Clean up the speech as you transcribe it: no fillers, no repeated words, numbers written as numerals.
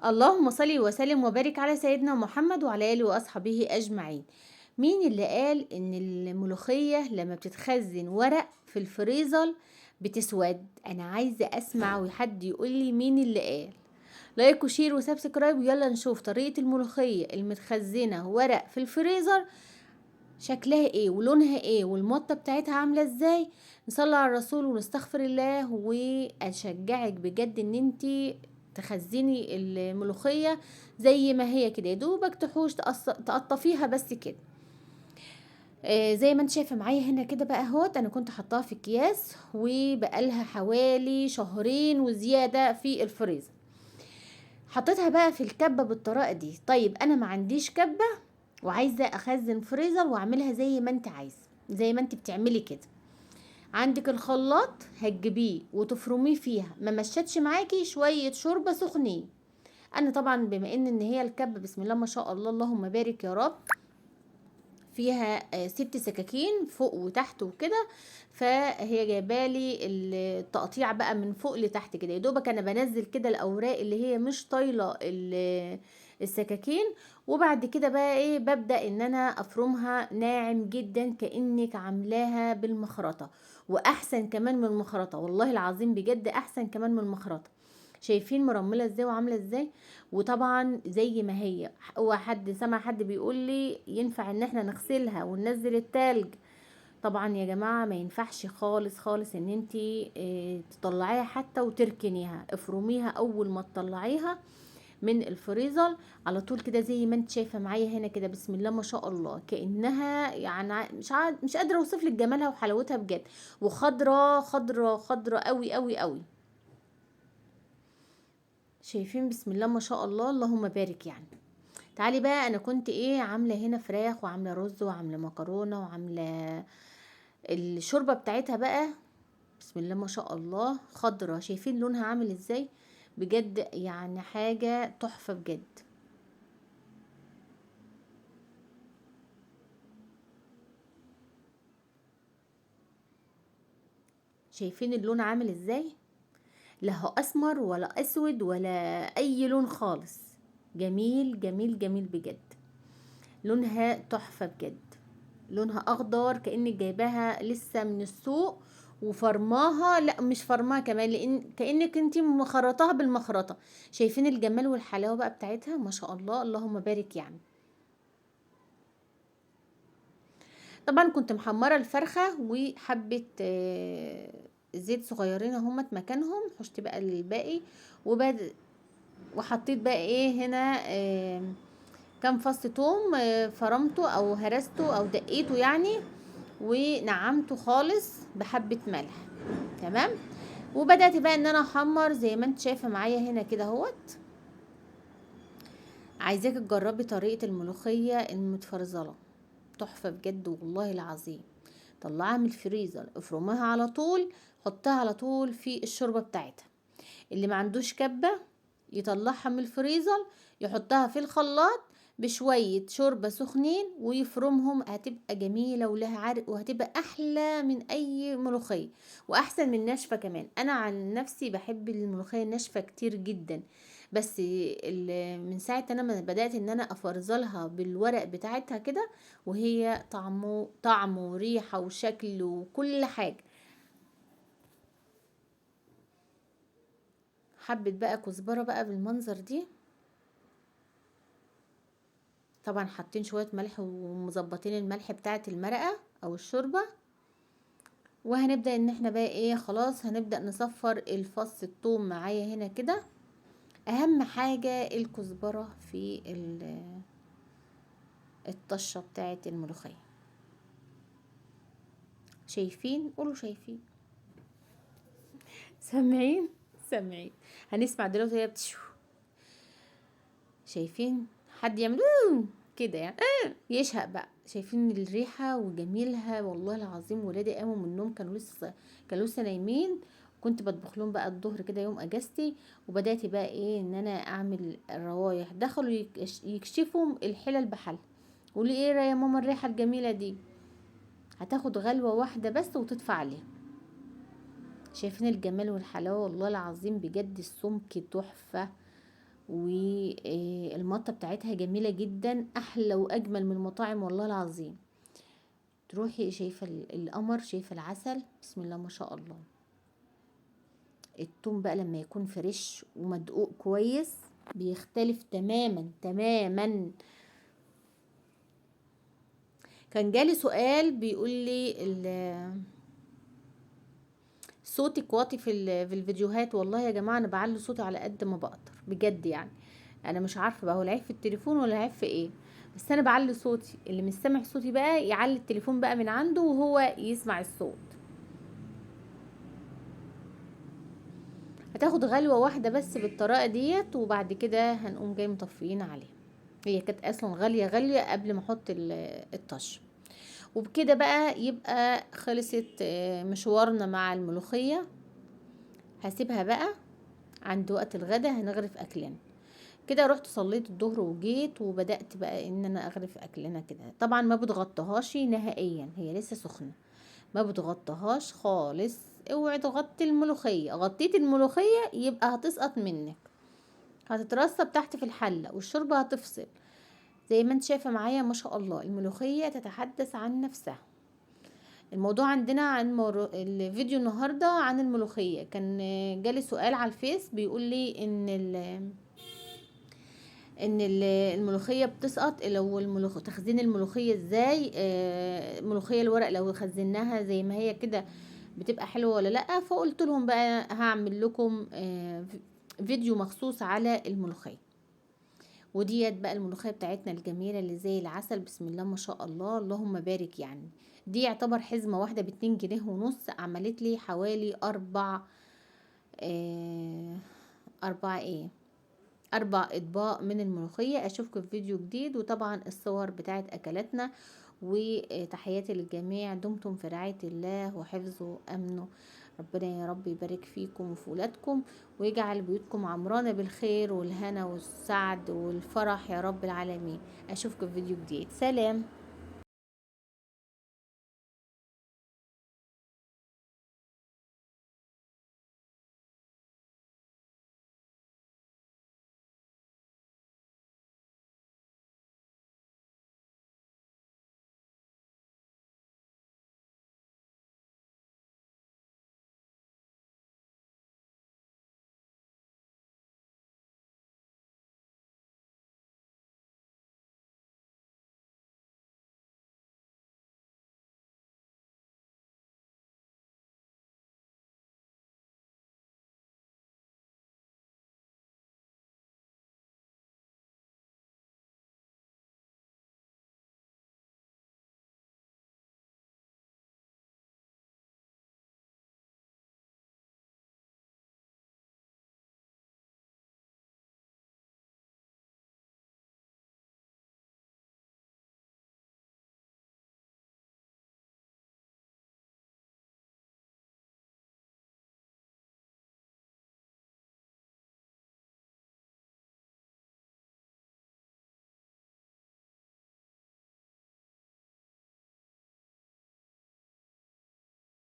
اللهم صل وسلم وبارك على سيدنا محمد وعلى آله وأصحابه أجمعين. مين اللي قال إن الملوخية لما بتتخزن ورق في الفريزر بتسود؟ أنا عايزة أسمع وحد يقول لي مين اللي قال. لايك وشير وسبسكرايب ويلا نشوف طريقة الملوخية المتخزنة ورق في الفريزر شكلها ايه ولونها ايه والمطة بتاعتها عاملة ازاي. نصلي على الرسول ونستغفر الله، واشجعك بجد ان انتي تخزني الملوخية زي ما هي كده، يا دوبك تحوش تقطفيها بس كده. زي ما انت شايفه معايا هنا كده بقى اهوت، انا كنت حطاها في اكياس وبقالها حوالي شهرين وزياده في الفريزر. حطيتها بقى في الكبه بالطريقه دي. طيب انا ما عنديش كبه وعايزه اخزن فريزر واعملها زي ما انت عايزه، زي ما انت بتعملي كده. عندك الخلاط هتجيبيه وتفرميه فيها، ما مشتش معاكي شويه شوربه سخنين. انا طبعا بما ان هي الكبه بسم الله ما شاء الله اللهم بارك يا رب فيها 6 سكاكين فوق وتحت وكده، فهي جايبالي التقطيع بقى من فوق لتحت كده. يا دوبك انا بنزل كده الاوراق اللي هي مش طايله السكاكين، وبعد كده بقى ايه ببدأ ان انا افرمها ناعم جدا كأنك عاملاها بالمخرطة، واحسن كمان من المخرطة، والله العظيم بجد احسن كمان من المخرطة. شايفين مرمله ازاي وعامله ازاي؟ وطبعا زي ما هي، هو حد سمع حد بيقول لي ينفع ان احنا نغسلها وننزل التلج؟ طبعا يا جماعه ما ينفعش خالص خالص ان انتي تطلعيها حتى وتركنيها. افرميها اول ما تطلعيها من الفريزر على طول كده زي ما انت شايفه معايا هنا كده، بسم الله ما شاء الله، كانها يعني مش قادره اوصف لك جمالها وحلاوتها بجد. وخضره خضره خضره قوي قوي قوي. شايفين بسم الله ما شاء الله اللهم بارك يعني. تعالي بقى، انا كنت ايه عامله هنا فراخ وعامله رز وعامله مكرونه وعامله الشوربه بتاعتها بقى. بسم الله ما شاء الله خضره، شايفين لونها عامل ازاي؟ بجد يعني حاجه تحفه بجد. شايفين اللون عامل ازاي؟ لا هو اسمر ولا اسود ولا اي لون خالص. جميل جميل جميل بجد. لونها تحفه بجد. لونها اخضر كأنك جايباها لسه من السوق وفرماها، لا مش فرماها كمان، لان كأنك انتي مخرطاها بالمخرطة. شايفين الجمال والحلاوة بقى بتاعتها؟ ما شاء الله اللهم بارك يعني. طبعا كنت محمرة الفرخة وحبة زيت صغيرين همت مكانهم، حشت بقى الباقي وبعد وحطيت بقى ايه هنا كام فص توم، فرمته او هرسته او دقيته يعني، ونعمته خالص بحبة ملح. تمام. وبدأت بقى ان انا احمر زي ما انت شايفة معايا هنا كده اهوت. عايزاك تجربي طريقة الملوخية المتفرزلة، تحفة بجد والله العظيم. طلعها من الفريزر، افرمها على طول، حطها على طول في الشوربة بتاعتها. اللي ما عندوش كبة يطلعها من الفريزر، يحطها في الخلاط بشوية شوربة سخنين ويفرمهم، هتبقى جميلة ولها عرق وهتبقى أحلى من أي ملوخية، وأحسن من ناشفة كمان. أنا عن نفسي بحب الملوخية الناشفة كتير جدا، بس من ساعة أنا ما بدأت إن أنا أفرزلها بالورق بتاعتها كده، وهي طعمه وريحة وشكل وكل حاجة. حبت بقى كزبرة بقى بالمنظر دي. طبعا حاطين شوية ملح ومظبطين الملح بتاعة المرقة او الشوربة. وهنبدأ ان احنا بقى ايه، خلاص هنبدأ نصفر الفص الثوم معايا هنا كده. اهم حاجة الكزبرة في الطشة بتاعة الملوخية. شايفين؟ قولوا شايفين. سامعين؟ سامعين. هنسمع دلوقتي هي بتشو. شايفين؟ حد يعمل كده يعني يشهق بقى. شايفين الريحة وجميلها؟ والله العظيم ولادي قاموا من النوم كانوا لسه نايمين. كنت بطبخ لهم بقى الظهر كده يوم اجازتي، وبدات بقى ايه ان انا اعمل الروايح. دخلوا يكشفوا الحلل بحل. قولي ايه يا ماما الريحة الجميلة دي؟ هتاخد غلوة واحدة بس وتطفى عليها. شايفين الجمال والحلاوة؟ والله العظيم بجد السمك تحفة، والمطة بتاعتها جميلة جدا، احلى واجمل من المطاعم والله العظيم. تروحي شايفة القمر، شايفة العسل، بسم الله ما شاء الله. التوم بقى لما يكون فريش ومدقوق كويس بيختلف تماما تماما. كان جالي سؤال بيقول لي صوتك واطي في الفيديوهات. والله يا جماعه انا بعلي صوتي على قد ما بقدر بجد يعني. انا مش عارفه بقى هو العيب في التليفون ولا العيب في ايه، بس انا بعلي صوتي. اللي مش سامع صوتي بقى يعلي التليفون بقى من عنده وهو يسمع الصوت. هتاخد غلوه واحده بس بالطريقه ديت، وبعد كده هنقوم جاي مطفيين عليها. هي كانت اصلا غاليه غاليه قبل ما احط الطش. وبكده بقى يبقى خلصت مشوارنا مع الملوخيه. هسيبها بقى عند وقت الغدا هنغرف اكلنا. كده رحت صليت الظهر وجيت وبدأت بقى ان انا اغرف اكلنا كده. طبعا ما بتغطهاش نهائيا، هي لسه سخنة، ما بتغطهاش خالص. اوعي تغطي الملوخية، غطيت الملوخية يبقى هتسقط منك، هتترسب تحت في الحلة والشوربة هتفصل. زي ما انت شايفة معايا ما شاء الله الملوخية تتحدث عن نفسها. الموضوع عندنا عن الفيديو النهاردة عن الملوخية. كان جالي سؤال على الفيس بيقول لي ان الملوخيه بتسقط. لو تخزين الملوخيه ازاي، الملوخيه الورق لو خزناها زي ما هي كده بتبقى حلوه ولا لا. فقلت لهم بقى هعمل لكم فيديو مخصوص على الملوخيه. وديت بقى الملوخيه بتاعتنا الجميله اللي زي العسل، بسم الله ما شاء الله اللهم بارك يعني. دي يعتبر حزمه واحده ب2.5 جنيه، عملت لي حوالي 4 اطباق من الملوخية. اشوفكم في فيديو جديد، وطبعا الصور بتاعت اكلاتنا. وتحياتي للجميع، دمتم في رعاية الله وحفظه وامنه. ربنا يا رب يبارك فيكم وفي ولادكم، ويجعل بيوتكم عمرانة بالخير والهنا والسعد والفرح يا رب العالمين. اشوفكم في فيديو جديد، سلام.